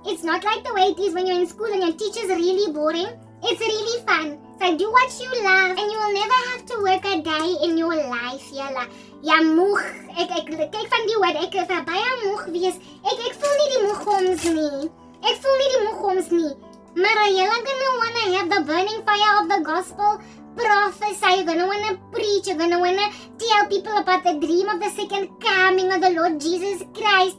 It's not like the way it is when you're in school and your teacher's really boring. It's really fun. So do what you love, and you will never have to work a day in your life, jylle. Ja, moeg. Ek kyk van die woord, ek baie moeg wees. Ek voel nie die moegoms nie. Ek voel nie die moegoms nie. Maar you're gonna wanna have the burning fire of the gospel. Prophesy, you're gonna wanna preach, you're gonna wanna tell people about the dream of the second coming of the Lord Jesus Christ.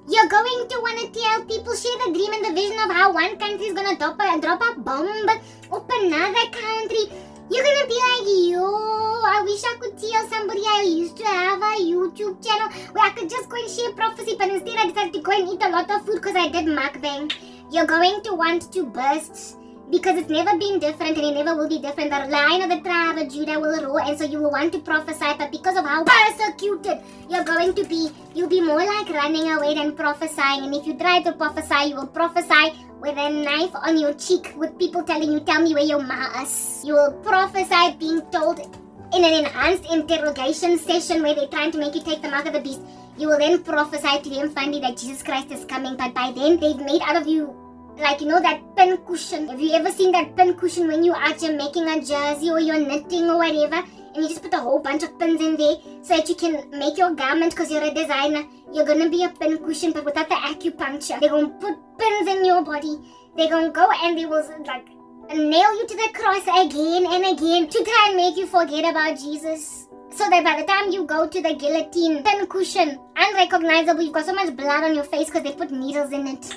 You're going to wanna tell people, share the dream and the vision of how one country is gonna drop a bomb up another country. You're gonna be like, yo, I wish I could tell somebody I used to have a YouTube channel where I could just go and share prophecy, but instead I decided to go and eat a lot of food because I did mukbang. You're going to want to burst, because it's never been different and it never will be different. The Lion of the tribe of Judah will roar, and so you will want to prophesy, but because of how persecuted you're going to be, you'll be more like running away than prophesying. And if you try to prophesy, you will prophesy with a knife on your cheek, with people telling you, tell me where your ma is. You will prophesy being told in an enhanced interrogation session where they're trying to make you take the mark of the beast. You will then prophesy to them finally that Jesus Christ is coming, but by then they've made out of you, like, you know, that pin cushion. Have you ever seen that pin cushion when you're out here making a jersey or you're knitting or whatever, and you just put a whole bunch of pins in there so that you can make your garment because you're a designer? You're gonna be a pin cushion, but without the acupuncture. They're gonna put pins in your body. They're gonna go and they will like nail you to the cross again and again to try and make you forget about Jesus. So that by the time you go to the guillotine, pin cushion, unrecognizable, you've got so much blood on your face because they put needles in it.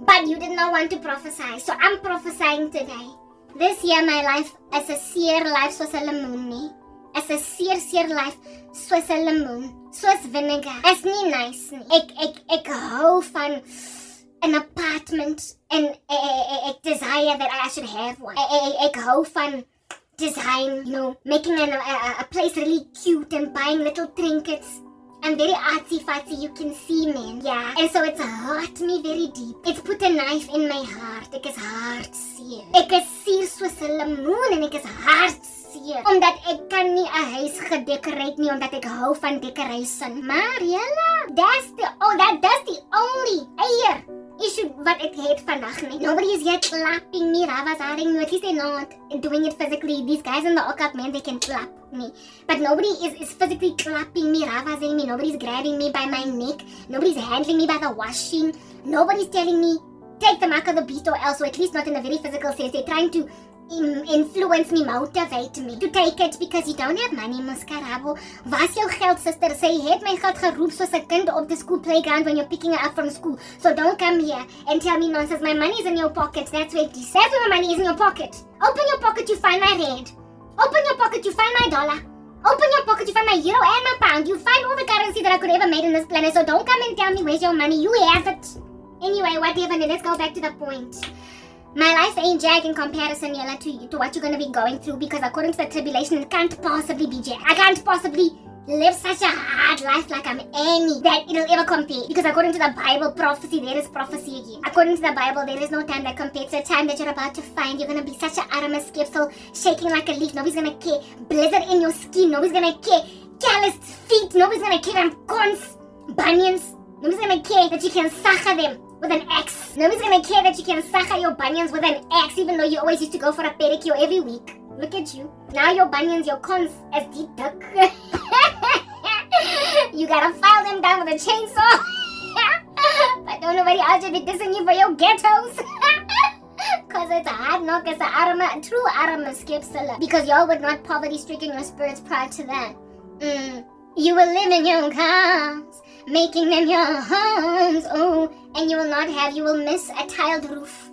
But you did not want to prophesy. So I'm prophesying today. This year my life is a seer life soos 'n lemoen nie. Is 'n seer life soos 'n lemoen. Soos vinegar. Is nie nice nie. Ek hou van an apartment and ek desire that I should have one. Ek hou van design, you know, making a place really cute and buying little trinkets. I'm very artsy-fartsy, you can see, man. Yeah. And so it's hurt me very deep. It's put a knife in my heart. Ek is hartseer. Ek is seer soos 'n lemoen en ek is hartseer. seer. Omdat ek kan nie 'n huis gedecorate nie, omdat ek hou van decoration. Maar jylle, that's the only eier issue wat ek het vandag nie. Nobody is yet clapping me, ravazing me. At least they're not doing it physically. These guys in the occult, man, they can clap me. But nobody is physically clapping me, ravazing me. Nobody's grabbing me by my neck. Nobody's handling me by the washing. Nobody's telling me, take the mark of the beast or else, or at least not in a very physical sense. They're trying to influence me, motivate me to take it because you don't have money, Ms. Karabo. Was jou geld, sister? Sy het my geld geroep soos 'n kind op the school playground when you're picking her up from school. So don't come here and tell me nonsense. My money's in your pocket. That's where my money is in your pocket. Open your pocket, you find my rand. Open your pocket, you find my dollar. Open your pocket, you find my euro and my pound. You find all the currency that I could ever made in this planet. So don't come and tell me where's your money. You have it. Anyway, whatever. Let's go back to the point. My life ain't jack in comparison, Yella, to what you're going to be going through, because according to the tribulation, it can't possibly be jack. I can't possibly live such a hard life like I'm any that it'll ever compare. Because according to the Bible prophecy, there is prophecy again. According to the Bible, there is no time that compares to the time that you're about to find. You're going to be such an armor skeptical, shaking like a leaf. Nobody's going to care. Blizzard in your skin. Nobody's going to care. Calloused feet. Nobody's going to care. Cons, bunions. Nobody's going to care that you can sucker them with an axe. Nobody's gonna care that you can sucker your bunions with an axe, even though you always used to go for a pedicure every week. Look at you. Now your bunions, your cons, as deep duck. You gotta file them down with a chainsaw. But don't nobody else be dissing you for your ghettos. Cause it's a hard knock, it's a true armor skepsala. Because y'all would not poverty-stricken your spirits prior to that. You will live in your cars, making them your homes, and you will miss a tiled roof.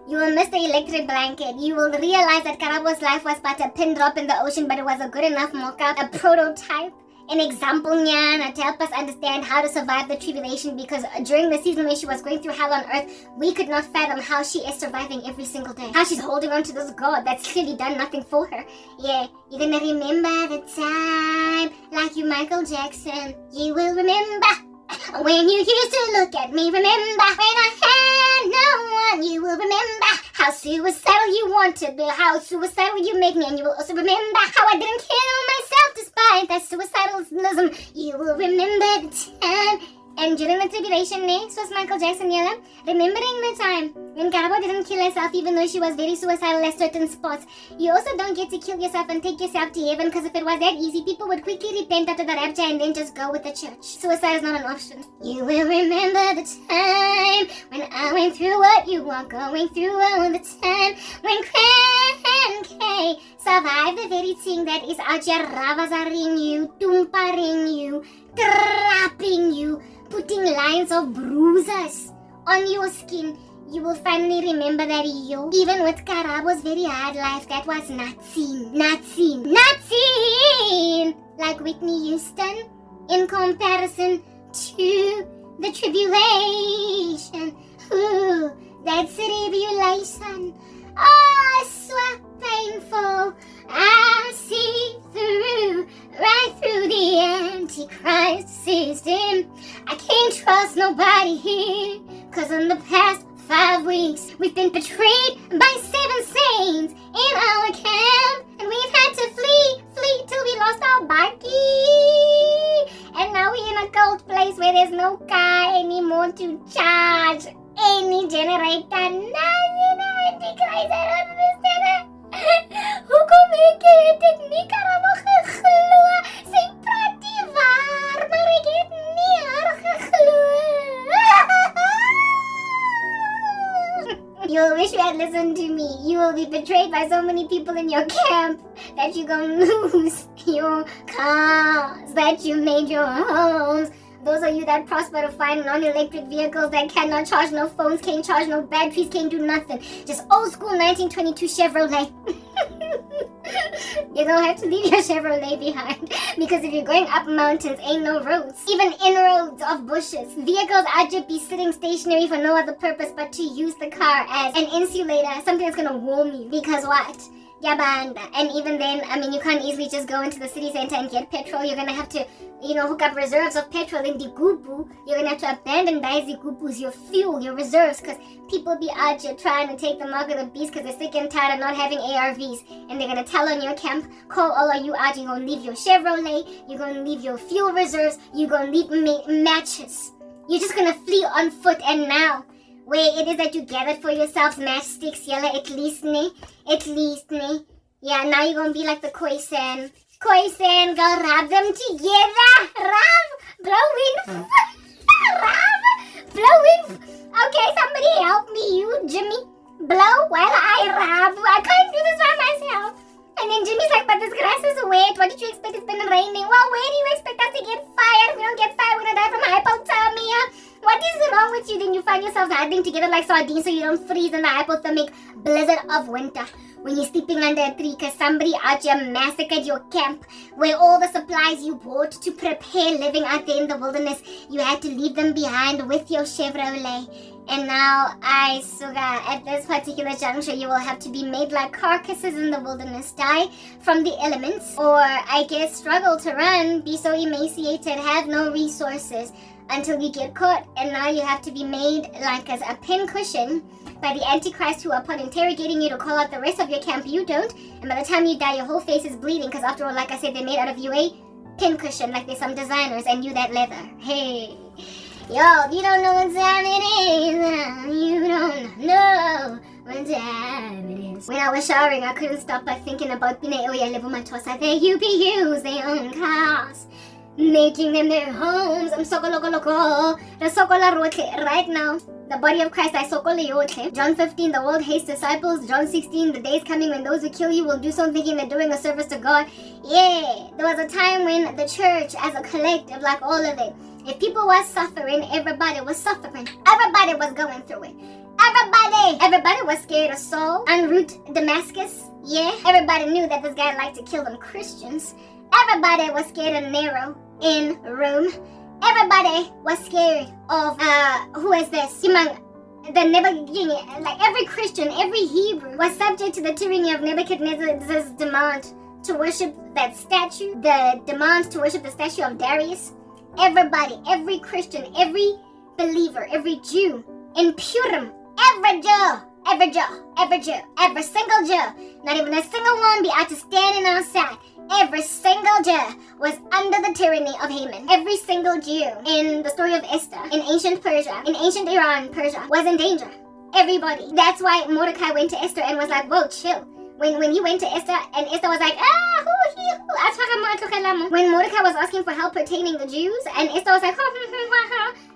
You will miss the electric blanket. You will realize that Karabo's life was but a pin drop in the ocean, but it was a good enough mock-up, a prototype, an example to help us understand how to survive the tribulation, because during the season when she was going through hell on earth, we could not fathom how she is surviving every single day. How she's holding on to this God that's clearly done nothing for her. Yeah, you're gonna remember the time like you Michael Jackson. You will remember when you used to look at me. Remember when I had no one. You will remember how suicidal you wanted me, how suicidal you make me, and you will also remember how I didn't kill myself despite that suicidalism. You will remember the time. And during the tribulation, so was Michael Jackson, remembering the time when Karabo didn't kill herself even though she was very suicidal at certain spots. You also don't get to kill yourself and take yourself to heaven, because if it was that easy, people would quickly repent after the rapture and then just go with the church. Suicide is not an option. You will remember the time when I went through what you are going through all the time, when K survived the very thing that is out here ravazaring you, tumparing you, trapping you, putting lines of bruises on your skin. You will finally remember that even with Karabo's very hard life, that was not seen. Like Whitney Houston in comparison to the tribulation. Ooh, that tribulation. Oh, so painful. I see right through the Antichrist system. I can't trust nobody here, cause in the past 5 weeks, we've been betrayed by 7 saints in our camp, and we've had to flee till we lost our buggy. And now we're in a cold place where there's no car anymore to charge any generator. Nothing, Antichrist, I don't understand it. Hoekom het ek nie Karabo geglo? Sy praat die waar, maar ek het nie haar geglo. You'll wish you had listened to me. You will be betrayed by so many people in your camp that you're gonna lose your cars, that you made your homes. Those of you that prosper to find non-electric vehicles that cannot charge no phones, can't charge no batteries, can't do nothing. Just old school 1922 Chevrolet. You're gonna have to leave your Chevrolet behind, because if you're going up mountains, ain't no roads. Even inroads of bushes. Vehicles are just be sitting stationary for no other purpose but to use the car as an insulator, something that's gonna warm you. Because what? Yabanda. And even then, I mean, you can't easily just go into the city center and get petrol. You're gonna have to, hook up reserves of petrol in the gupu. You're gonna have to abandon the gupus, your fuel, your reserves, because people be out here trying to take the mark of the beast because they're sick and tired of not having ARVs. And they're gonna tell on your camp, call all of you out. You're gonna leave your Chevrolet, you're gonna leave your fuel reserves, you're gonna leave matches. You're just gonna flee on foot. And now, where it is that you gathered for yourselves matchsticks, yalla, at least me. Yeah, now you're gonna be like the Khoisan, go rub them together. Rub, blow in, blow in. Okay, somebody help me, you, Jimmy. Blow while I rub. I can't do this by myself. And then Jimmy's like, but this grass is wet. What did you expect? It's been raining. Well, where do you expect us to get fired? If we don't get fired, we're gonna die from hypothermia. What is wrong with you? Then you find yourselves huddling together like sardines so you don't freeze in the hypothermic blizzard of winter. When you're sleeping under a tree because somebody out here massacred your camp where all the supplies you bought to prepare living out there in the wilderness, you had to leave them behind with your Chevrolet. And now, at this particular juncture, you will have to be made like carcasses in the wilderness, die from the elements, or I guess struggle to run, be so emaciated, have no resources until you get caught. And now you have to be made like as a pincushion by the Antichrist, who upon interrogating you to call out the rest of your camp, you don't. And by the time you die, your whole face is bleeding because after all, like I said, they made out of you a pincushion, like there's some designers, and you that leather. Hey. Yo, you don't know what time it is. You don't know what time it is. When I was showering, I couldn't stop but thinking about Pineo their UPUs, their own cars, making them their homes. I'm soko loko. The soko la rotle. Right now, the body of Christ, I soko le yotle. John 15, the world hates disciples. John 16, the day is coming when those who kill you will do so thinking they're doing a service to God. Yeah, there was a time when the church as a collective, like all of it, if people were suffering, everybody was suffering. Everybody was going through it. Everybody was scared of Saul en route Damascus. Yeah, everybody knew that this guy liked to kill them Christians. Everybody was scared of Nero in Rome. Everybody was scared of who is this? Like every Christian, every Hebrew was subject to the tyranny of Nebuchadnezzar's demand to worship that statue, the demand to worship the statue of Darius. Everybody, every Christian, every believer, every Jew in Purim, every single Jew, not even a single one be out to standing outside. Every single Jew was under the tyranny of Haman. Every single Jew in the story of Esther, in ancient Persia, in ancient Iran, Persia, was in danger. Everybody. That's why Mordecai went to Esther and was like, whoa, chill. When he went to Esther, and Esther was like, when Mordecai was asking for help pertaining the Jews, and Esther was like,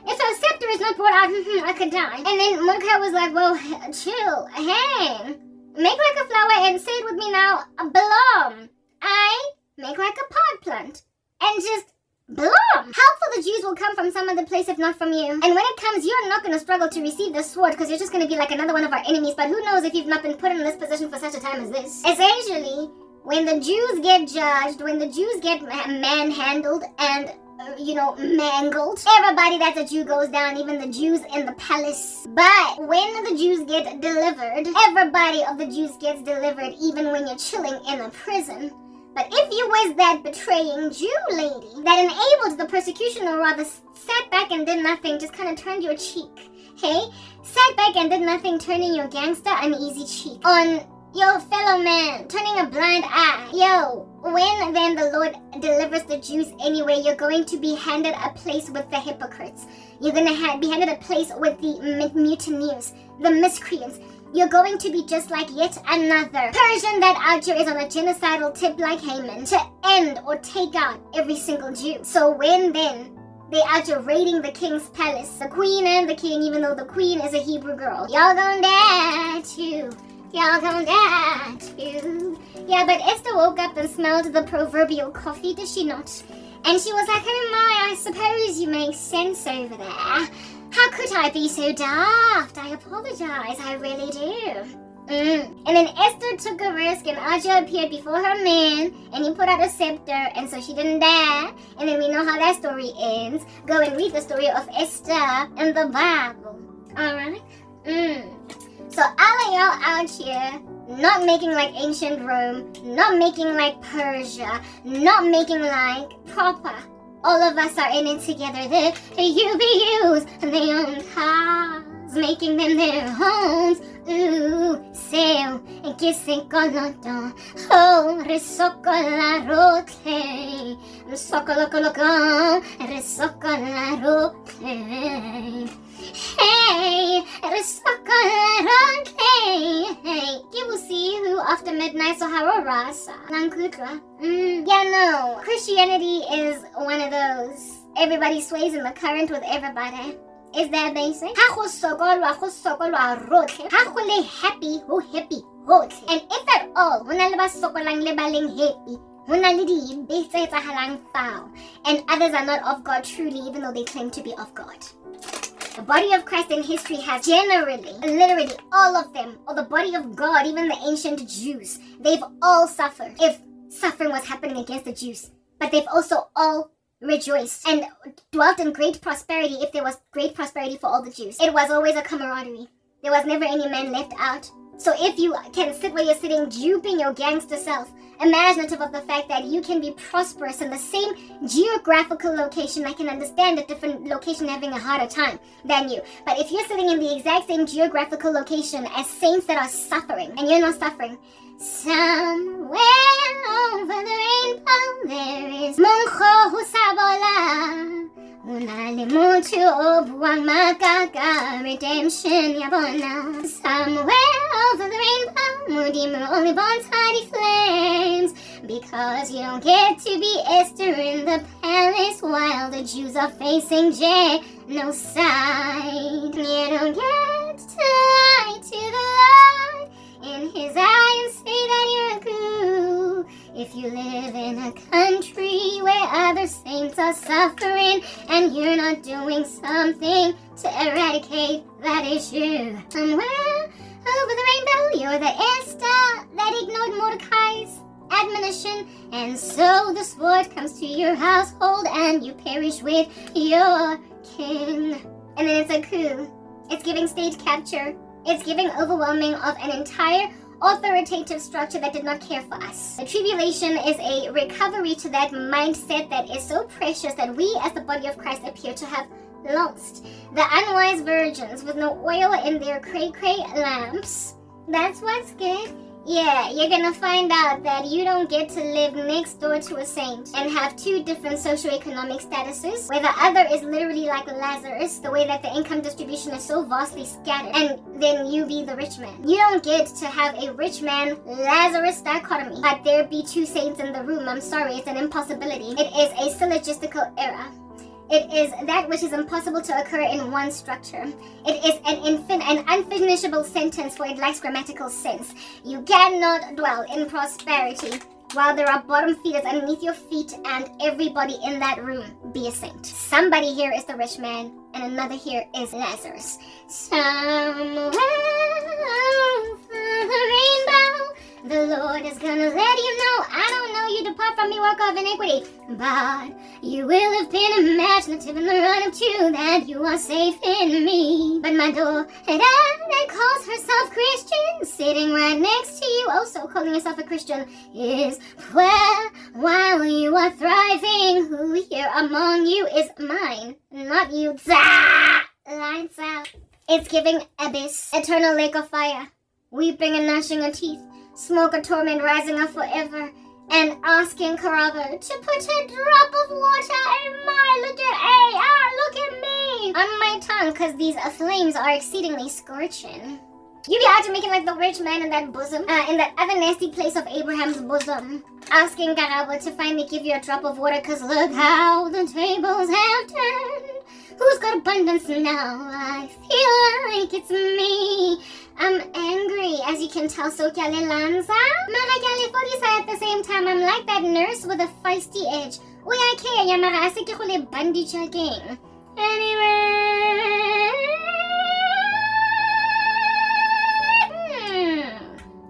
if a scepter is not brought out, I could die. And then Mordecai was like, well, chill, hang, make like a flower and say it with me now, bloom. I make like a pot plant and just bloom. Help for the Jews will come from some other place if not from you. And when it comes, you're not going to struggle to receive the sword because you're just going to be like another one of our enemies. But who knows if you've not been put in this position for such a time as this. Essentially, when the Jews get judged, when the Jews get manhandled and mangled, everybody that's a Jew goes down, even the Jews in the palace. But when the Jews get delivered, everybody of the Jews gets delivered, even when you're chilling in a prison. But if you was that betraying Jew lady that enabled the persecution, or rather sat back and did nothing, just kind of turned your cheek, hey? Sat back and did nothing, turning your gangster an easy cheek on your fellow man, turning a blind eye. Yo, when then the Lord delivers the Jews anyway, you're going to be handed a place with the hypocrites. You're going to be handed a place with the mutineers, the miscreants. You're going to be just like yet another Persian that out here is on a genocidal tip like Haman to end or take out every single Jew. So when then they out here raiding the king's palace, the queen and the king, even though the queen is a Hebrew girl, y'all gonna die too. Y'all gonna die too. Yeah, but Esther woke up and smelled the proverbial coffee, did she not? And she was like, oh my, I suppose you make sense over there. How could I be so daft? I apologize, I really do. And then Esther took a risk and Aja appeared before her man and he put out a scepter and so she didn't die. And then we know how that story ends. Go and read the story of Esther in the Bible. Alright? So all of y'all out here not making like ancient Rome, not making like Persia, not making like proper. All of us are in it together. The UBUs, and they own cars, making them their homes. Ooh, sail, and kissing colodon. Oh, resocola rote. Resocolocologon, resocola rote. Hey, resocola rote. Hey, you will see who after midnight so how rasa. Lankutla. Yeah, no. Christianity is one of those. Everybody sways in the current with everybody. Is that basic? Happy, who happy, and if at all, and others are not of God truly, even though they claim to be of God. The body of Christ in history has generally, literally all of them, or the body of God, even the ancient Jews, they've all suffered if suffering was happening against the Jews. But they've also all rejoiced and dwelt in great prosperity if there was great prosperity for all the Jews. It was always a camaraderie. There was never any man left out. So if you can sit where you're sitting, duping your gangster self, imaginative of the fact that you can be prosperous in the same geographical location. I can understand a different location having a harder time than you. But if you're sitting in the exact same geographical location as saints that are suffering, and you're not suffering, somewhere over the rainbow there is Moncho Husabola. Unalimutu obuang magaga redemption yabona. Somewhere over the rainbow, Mudimu only born tiny flames. Because you don't get to be Esther in the palace while the Jews are facing genocide. You don't get to lie to the Lord in his eye and say that you're a goo. If you live in a country where other saints are suffering and you're not doing something to eradicate that issue. Somewhere over the rainbow, you're the Esther that ignored Mordecai's admonition, and so the sword comes to your household and you perish with your king. And then it's a coup. It's giving state capture. It's giving overwhelming of an entire authoritative structure that did not care for us. The tribulation is a recovery to that mindset that is so precious that we as the body of Christ appear to have lost. The unwise virgins with no oil in their cray-cray lamps. That's what's good. Yeah, you're gonna find out that you don't get to live next door to a saint and have two different socioeconomic statuses, where the other is literally like Lazarus, the way that the income distribution is so vastly scattered, and then you be the rich man. You don't get to have a rich man Lazarus dichotomy, but there be two saints in the room. I'm sorry, it's an impossibility. It is a syllogistical error. It is that which is impossible to occur in one structure. It is an unfinishable sentence, for it lacks grammatical sense. You cannot dwell in prosperity while there are bottom feeders underneath your feet and everybody in that room be a saint. Somebody here is the rich man and another here is Lazarus. Somewhere over the rainbow, the Lord is gonna let you know, I don't know you depart from me, work of iniquity, but you will have been imaginative in the run-up to that you are safe in me. But my daughter that calls herself Christian, sitting right next to you, also calling yourself a Christian, is well, while you are thriving, who here among you is mine, not you. Zah! Lights out. It's giving abyss, eternal lake of fire, weeping and gnashing of teeth, smoke of torment rising up forever, and asking Karabo to put a drop of water in look at me, on my tongue, because these flames are exceedingly scorching. You be out to making like the rich man in that bosom, in that other nasty place of Abraham's bosom, asking Karabo to finally give you a drop of water, because look how the tables have turned. Who's got abundance now? I feel like it's me. I'm angry, as you can tell, so kyale lanza. Mara kyale forisa at the same time. I'm like that nurse with a feisty edge. Uy, I care, yamara ase ke khole bandage again. Anyway.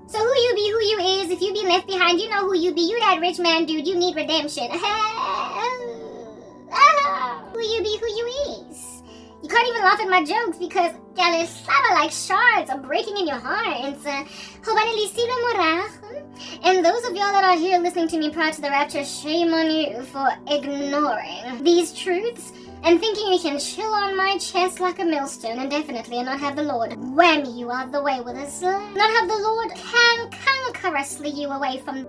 So who you be, who you is, if you be left behind, you know who you be. You that rich man dude, you need redemption. Who you be, who you is. You can't even laugh at my jokes because y'all slava like shards are breaking in your hearts. And those of y'all that are here listening to me prior to the rapture, shame on you for ignoring these truths and thinking you can chill on my chest like a millstone indefinitely and not have the Lord whammy you out the way with a sling. Not have the Lord cantankerously you away from